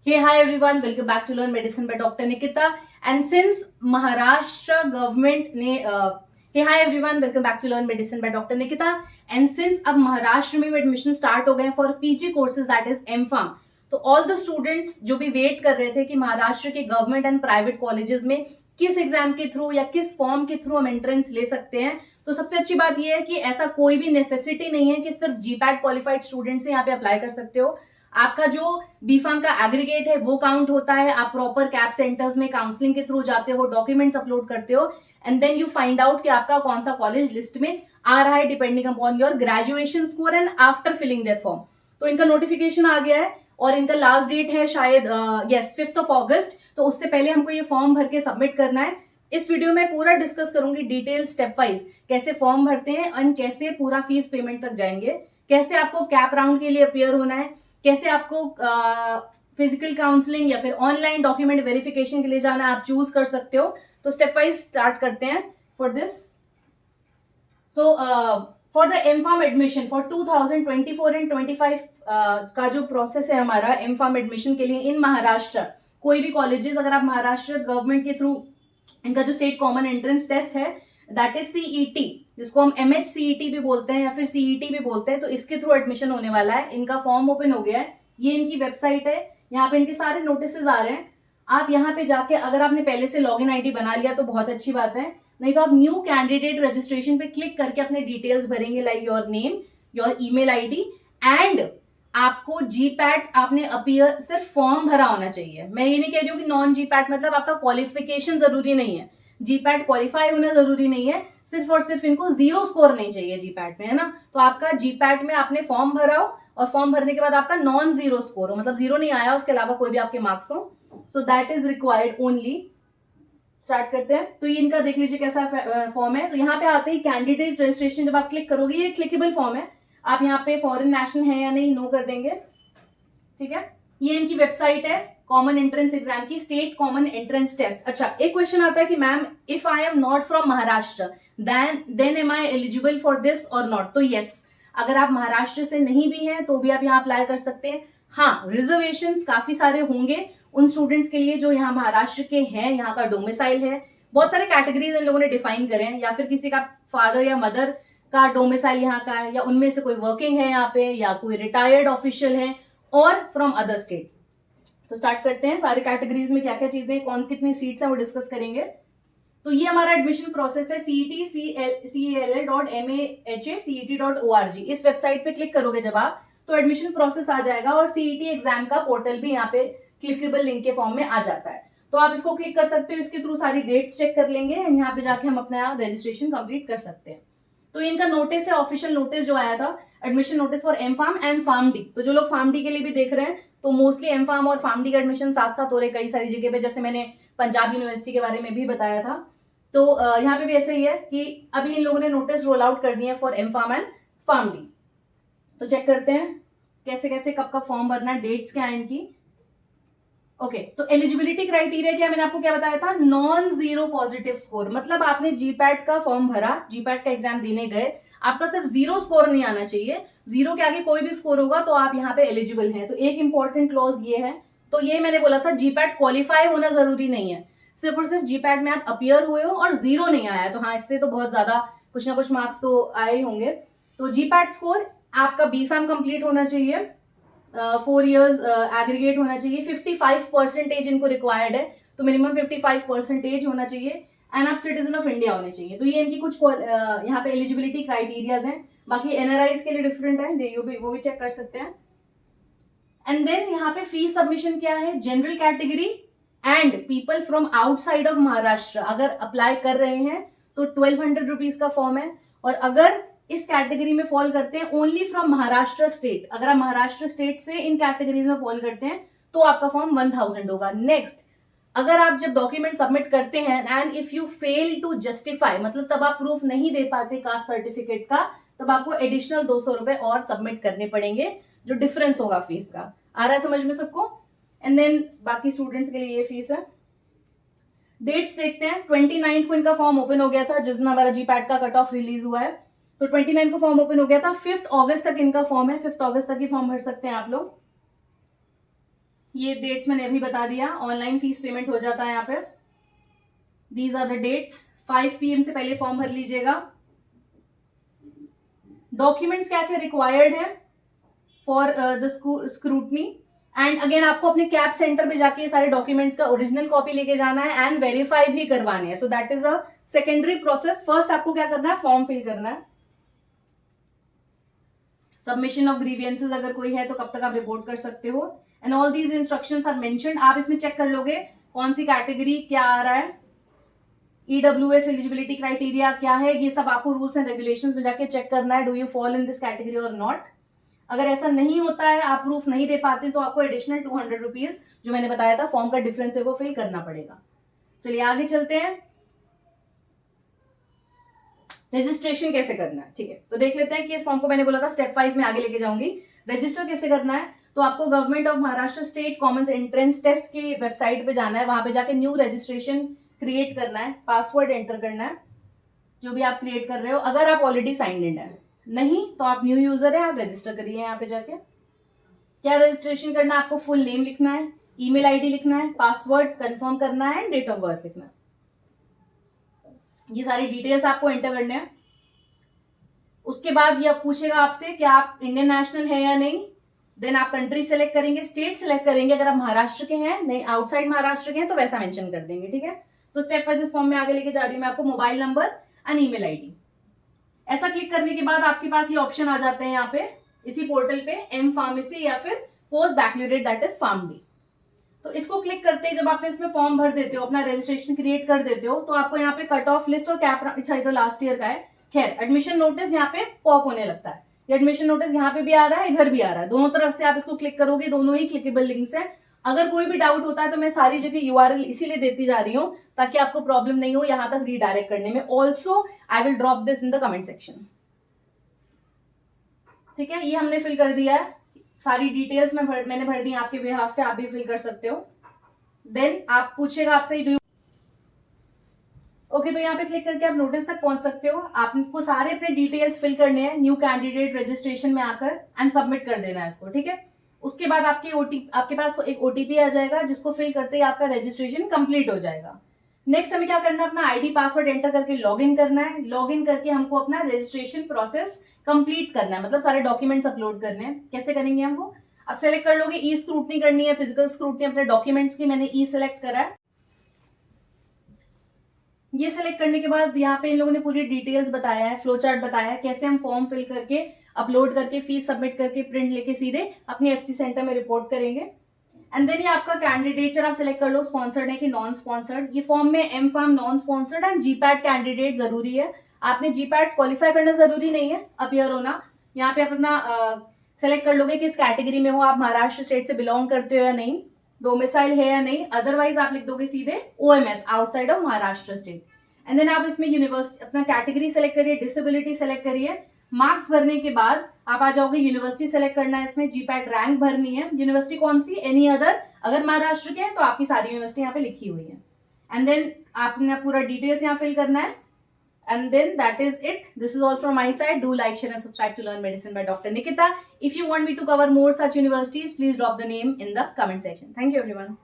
Hey, hi everyone, welcome back to Learn Medicine by Dr. Nikita. And since Maharashtra government ने Hey, hi everyone, welcome back to Learn Medicine by Dr. Nikita. And since अब महाराष्ट्र में भी admission start हो गए for PG courses that is M form, तो all the students जो भी wait कर रहे थे कि महाराष्ट्र के गवर्नमेंट एंड प्राइवेट कॉलेजेस में किस एग्जाम के थ्रू या किस फॉर्म के थ्रू हम एंट्रेंस ले सकते हैं, तो सबसे अच्छी बात यह है कि ऐसा कोई भी नेसेसिटी नहीं है कि सिर्फ जीपैट क्वालिफाइड स्टूडेंट्स यहाँ पे अप्लाई कर सकते हो. आपका जो बीफार्म का एग्रीगेट है वो काउंट होता है. आप प्रॉपर कैप सेंटर्स में काउंसलिंग के थ्रू जाते हो, डॉक्यूमेंट्स अपलोड करते हो and then you find out कि आपका कौन सा कॉलेज लिस्ट में आ रहा है depending upon your graduation score and after filling their form. तो इनका नोटिफिकेशन आ गया है और इनका लास्ट डेट है शायद 5 अगस्त. तो उससे पहले हमको ये फॉर्म भर के सबमिट करना है. इस वीडियो में पूरा डिस्कस करूंगी डिटेल स्टेप वाइज कैसे फॉर्म भरते हैं एंड कैसे पूरा फीस पेमेंट तक जाएंगे, कैसे आपको कैप राउंड के लिए अपियर होना है, कैसे आपको फिजिकल काउंसलिंग या फिर ऑनलाइन डॉक्यूमेंट वेरिफिकेशन के लिए जाना आप चूज कर सकते हो. तो स्टेप वाइज स्टार्ट करते हैं for this. So for the M form admission for 2024 and 25 का जो प्रोसेस है हमारा एमफार्म एडमिशन के लिए इन महाराष्ट्र, कोई भी कॉलेजेस अगर आप महाराष्ट्र गवर्नमेंट के थ्रू, इनका जो स्टेट कॉमन एंट्रेंस टेस्ट है दैट इज सीईटी, जिसको हम MHCET भी बोलते हैं या फिर CET भी बोलते हैं, तो इसके थ्रू एडमिशन होने वाला है. इनका फॉर्म ओपन हो गया है. ये इनकी वेबसाइट है. यहाँ पे इनके सारे नोटिसेस आ रहे हैं. आप यहाँ पे जाके अगर आपने पहले से लॉगिन आईडी बना लिया तो बहुत अच्छी बात है, नहीं तो आप न्यू कैंडिडेट रजिस्ट्रेशन पे क्लिक करके अपने डिटेल्स भरेंगे like your name, your email ID and आपको जीपैट आपने अपीयर सिर्फ फॉर्म भरा होना चाहिए. मैं ये नहीं कह रही हूँ कि नॉन जीपैट मतलब आपका क्वालिफिकेशन जरूरी नहीं है, जीपैट क्वालिफाई होना जरूरी नहीं है, सिर्फ और सिर्फ इनको 0 स्कोर नहीं चाहिए जीपैट में, है ना. तो आपका जीपैट में आपने फॉर्म भरा हो और फॉर्म भरने के बाद आपका नॉन 0 स्कोर हो, मतलब 0 नहीं आया उसके अलावा कोई भी आपके मार्क्स हो, so that is required only. Start करते हैं. तो ये इनका देख लीजिए कैसा फॉर्म है. तो यहाँ पे आते ही कैंडिडेट रजिस्ट्रेशन जब आप क्लिक करोगे, ये क्लिकेबल फॉर्म है. आप यहाँ पे फॉरेन नेशनल है या नहीं नो कर देंगे, ठीक है. ये इनकी वेबसाइट है कॉमन एंट्रेंस एग्जाम की, स्टेट कॉमन एंट्रेंस टेस्ट. अच्छा, एक क्वेश्चन आता है कि ma'am if I am not from Maharashtra then am I eligible for this और नॉट. तो यस, अगर आप महाराष्ट्र से नहीं भी हैं तो भी आप यहाँ अप्लाई कर सकते हैं. हाँ, रिजर्वेशंस काफी सारे होंगे उन स्टूडेंट्स के लिए जो यहाँ महाराष्ट्र के हैं, यहाँ का डोमिसाइल है. बहुत सारे कैटेगरीज इन लोगों ने डिफाइन करे हैं, या फिर किसी का फादर या मदर का डोमिसाइल यहाँ का है, या उनमें से कोई वर्किंग है यहाँ पे, या कोई रिटायर्ड ऑफिशियल है और फ्रॉम अदर स्टेट. तो स्टार्ट करते हैं. सारे कैटेगरीज में क्या क्या चीजें, कौन कितनी सीट्स हैं वो डिस्कस करेंगे. तो ये हमारा एडमिशन प्रोसेस है CET.MAHA.CET.org. इस वेबसाइट पे क्लिक करोगे जब आप तो एडमिशन प्रोसेस आ जाएगा और CET एग्जाम का पोर्टल भी यहाँ पे क्लिकेबल लिंक के फॉर्म में आ जाता है. तो आप इसको क्लिक कर सकते हो, इसके थ्रू सारी डेट्स चेक कर लेंगे एंड यहाँ पे जाके हम अपना रजिस्ट्रेशन कंप्लीट कर सकते हैं. तो इनका नोटिस है, ऑफिशियल नोटिस जो आया था, admission notice for M form and farm D. तो जो लोग फार्म डी के लिए भी देख रहे हैं, तो मोस्टली एमफार्म और फार्म डी का एडमिशन साथ साथ हो रहे कई सारी जगह पे, जैसे मैंने पंजाब यूनिवर्सिटी के बारे में भी बताया था. तो यहाँ पे भी ऐसा ही है कि अभी इन लोगों ने नोटिस रोल आउट कर दिए for M form and farm D. तो चेक करते हैं कैसे कैसे कब कब फॉर्म भरना है, डेट्स क्या है इनकी. ओके, तो एलिजिबिलिटी क्राइटेरिया क्या, मैंने आपको क्या बताया था, नॉन 0 पॉजिटिव स्कोर. मतलब आपने जीपैट का फॉर्म भरा, जीपैट का एग्जाम देने गए, आपका सिर्फ 0 स्कोर नहीं आना चाहिए. 0 के आगे कोई भी स्कोर होगा तो आप यहाँ पे एलिजिबल हैं. तो एक इंपॉर्टेंट क्लॉज ये है. तो ये मैंने बोला था जीपैट क्वालिफाई होना जरूरी नहीं है, सिर्फ और सिर्फ जीपैट में आप अपियर हुए हो और 0 नहीं आया है तो हाँ, इससे तो बहुत ज्यादा कुछ ना कुछ मार्क्स तो आए होंगे. तो जीपैट स्कोर आपका बीफार्म कंप्लीट होना चाहिए, 4 years एग्रीगेट होना चाहिए, 55% इनको रिक्वायर्ड है, तो मिनिमम 55% होना चाहिए एंड आप सिटीजन ऑफ इंडिया होने चाहिए. तो ये इनकी कुछ यहाँ पे एलिजिबिलिटी क्राइटेरियाज हैं. बाकी एनआरआईज के लिए डिफरेंट है, वो भी चेक कर सकते हैं. एंड देन यहाँ पे फीस सबमिशन क्या है, general category and people from outside of Maharashtra अगर अप्लाई कर रहे हैं तो 1200 रुपीज का फॉर्म है. और अगर इस कैटेगरी में फॉल करते हैं ओनली फ्रॉम महाराष्ट्र स्टेट, अगर आप महाराष्ट्र स्टेट से इन कैटेगरीज में फॉल करते हैं तो आपका फॉर्म 1000 होगा. नेक्स्ट, अगर आप जब डॉक्यूमेंट सबमिट करते हैं and if you fail to justify, मतलब तब आप प्रूफ नहीं दे पाते कास्ट सर्टिफिकेट का, तब आपको एडिशनल 200 रुपए और सबमिट करने पड़ेंगे, जो डिफरेंस होगा फीस का. आ रहा है समझ में सबको. एंड देन बाकी स्टूडेंट्स के लिए ये फीस है. डेट्स देखते हैं. 29 को इनका फॉर्म ओपन हो गया था जिस दिन हमारा जीपैट का कट ऑफ रिलीज हुआ है. तो 29 को फॉर्म ओपन हो गया था. 5 अगस्त तक इनका फॉर्म है, 5 अगस्त तक ही फॉर्म भर सकते हैं आप लोग. ये डेट्स मैंने अभी बता दिया, ऑनलाइन फीस पेमेंट हो जाता है यहाँ पे। These are the dates, 5 PM से पहले फॉर्म भर लीजिएगा। डॉक्यूमेंट्स क्या क्या रिक्वायर्ड है for the scrutiny, and again आपको अपने कैब सेंटर पे जाके सारे डॉक्यूमेंट्स का ओरिजिनल कॉपी लेके जाना है एंड वेरीफाई भी करवाने हैं। So that is a secondary process. First आपको क्या करना है, फॉर्म फिल करना है। सबमिशन ऑफ ग्रीवियंसेस अगर कोई है तो कब तक आप रिपोर्ट कर सकते हो, and all these instructions are mentioned. आप इसमें चेक कर लोगे कौन सी कैटेगरी क्या आ रहा है, EWS एलिजिबिलिटी क्राइटेरिया क्या है, ये सब आपको रूल्स एंड रेगुलेशंस में जाके चेक करना है, do you fall in this category और नॉट। अगर ऐसा नहीं होता है, आप प्रूफ नहीं दे पाते, तो आपको एडिशनल 200 रुपीज जो मैंने बताया था फॉर्म का डिफरेंस है वो फिल करना पड़ेगा। चलिए आगे चलते हैं, रजिस्ट्रेशन कैसे करना है। ठीक है, तो देख लेते हैं कि इस फॉर्म को मैंने बोला था स्टेप वाइज में आगे लेके जाऊंगी। रजिस्टर कैसे करना है, तो आपको government of Maharashtra state common entrance test की वेबसाइट पे जाना है, वहां पे जाके न्यू रजिस्ट्रेशन क्रिएट करना है, पासवर्ड एंटर करना है जो भी आप क्रिएट कर रहे हो। अगर आप ऑलरेडी साइंड इन है, नहीं तो आप न्यू यूजर है, आप रजिस्टर करिए यहाँ पे जाके। क्या रजिस्ट्रेशन करना है, आपको फुल नेम लिखना है, ईमेल आईडी लिखना है, पासवर्ड कंफर्म करना है, डेट ऑफ बर्थ लिखना है। ये सारी डिटेल्स आपको एंटर करने हैं। उसके बाद ये पूछेगा आपसे कि आप इंडियन नेशनल है या नहीं, देन आप कंट्री सेलेक्ट करेंगे, स्टेट सेलेक्ट करेंगे। अगर आप महाराष्ट्र के हैं, नहीं आउटसाइड महाराष्ट्र के हैं तो वैसा मेंशन कर देंगे। ठीक है, तो स्टेप वाइज इस फॉर्म में आगे लेके जा रही हूँ मैं आपको। Mobile number and email ID, ऐसा क्लिक करने के बाद आपके पास ये ऑप्शन आ जाते हैं यहाँ पे इसी पोर्टल पे, एम फार्मेसी या फिर post baccalaureate that is Pharm D. तो इसको क्लिक करते ही जब आपने इसमें फॉर्म भर देते हो, अपना रजिस्ट्रेशन क्रिएट कर देते हो, तो आपको यहाँ पे कट ऑफ लिस्ट और कैप, अच्छा तो लास्ट ईयर का है, खैर एडमिशन नोटिस यहाँ पे पॉप होने लगता है। ये एडमिशन नोटिस यहाँ पे भी आ रहा है, इधर भी आ रहा है, दोनों तरफ से आप इसको क्लिक करोगे, दोनों ही क्लिकेबल लिंक्स है। अगर कोई भी डाउट होता है तो मैं सारी जगह URL इसीलिए देती जा रही हूँ ताकि आपको प्रॉब्लम नहीं हो यहाँ तक रीडायरेक्ट करने में। Also I will drop this in the comment section. ठीक है, ये हमने फिल कर दिया है, सारी डिटेल्स मैंने भर दी आपके बिहाफ पे, आप भी फिल कर सकते हो। देन आप पूछेगा आपसे ओके, तो यहाँ पे क्लिक करके आप नोटिस तक पहुंच सकते हो। आपको सारे अपने डिटेल्स फिल करने हैं न्यू कैंडिडेट रजिस्ट्रेशन में आकर, एंड सबमिट कर देना है इसको। ठीक है, उसके बाद आपके पास एक OTP आ जाएगा जिसको फिल करते ही आपका रजिस्ट्रेशन कंप्लीट हो जाएगा। नेक्स्ट हमें क्या करना है, अपना ID पासवर्ड एंटर करके लॉग इन करना है। लॉग इन करके हमको अपना रजिस्ट्रेशन प्रोसेस कंप्लीट करना है, मतलब सारे डॉक्यूमेंट्स अपलोड करने हैं। कैसे करेंगे हमको, अब सेलेक्ट कर लोगे, ई स्क्रूटनी करनी है, फिजिकल स्क्रूटनी अपने डॉक्यूमेंट्स की, मैंने ई सेलेक्ट करा है। ये सेलेक्ट करने के बाद यहाँ पे इन लोगों ने पूरी डिटेल्स बताया है, फ्लो चार्ट बताया है कैसे हम फॉर्म फिल करके अपलोड करके फीस सबमिट करके प्रिंट लेके सीधे अपने FC सेंटर में रिपोर्ट करेंगे। एंड देन ये आपका कैंडिडेचर आप सेलेक्ट कर लो, स्पॉन्सर्ड है कि नॉन स्पॉन्सर्ड। ये फॉर्म में M Pharm non sponsored and GPAT candidate जरूरी है। आपने GPAT क्वालिफाई करना जरूरी नहीं है, अपीयर होना। यहाँ पे आप अपना सेलेक्ट कर लोगे किस कैटेगरी में हो, आप महाराष्ट्र स्टेट से बिलोंग करते हो या नहीं, डोमिसाइल है या नहीं, अदरवाइज आप लिख दोगे सीधे OMS outside of Maharashtra state. And then आप इसमें यूनिवर्सिटी अपना कैटेगरी सेलेक्ट करिए, डिसेबिलिटी सेलेक्ट करिए। मार्क्स भरने के बाद आप आ जाओगे, यूनिवर्सिटी सेलेक्ट करना है, इसमें GPAT रैंक भरनी है, यूनिवर्सिटी कौन सी, एनी अदर। अगर महाराष्ट्र के हैं तो आपकी सारी यूनिवर्सिटी यहाँ पे लिखी हुई है। एंड देन आपने पूरा डिटेल्स यहाँ फिल करना है। And then that is it. This is all from my side. Do like, share and subscribe to Learn Medicine by Dr. Nikita. If you want me to cover more such universities, please drop the name in the comment section. Thank you everyone.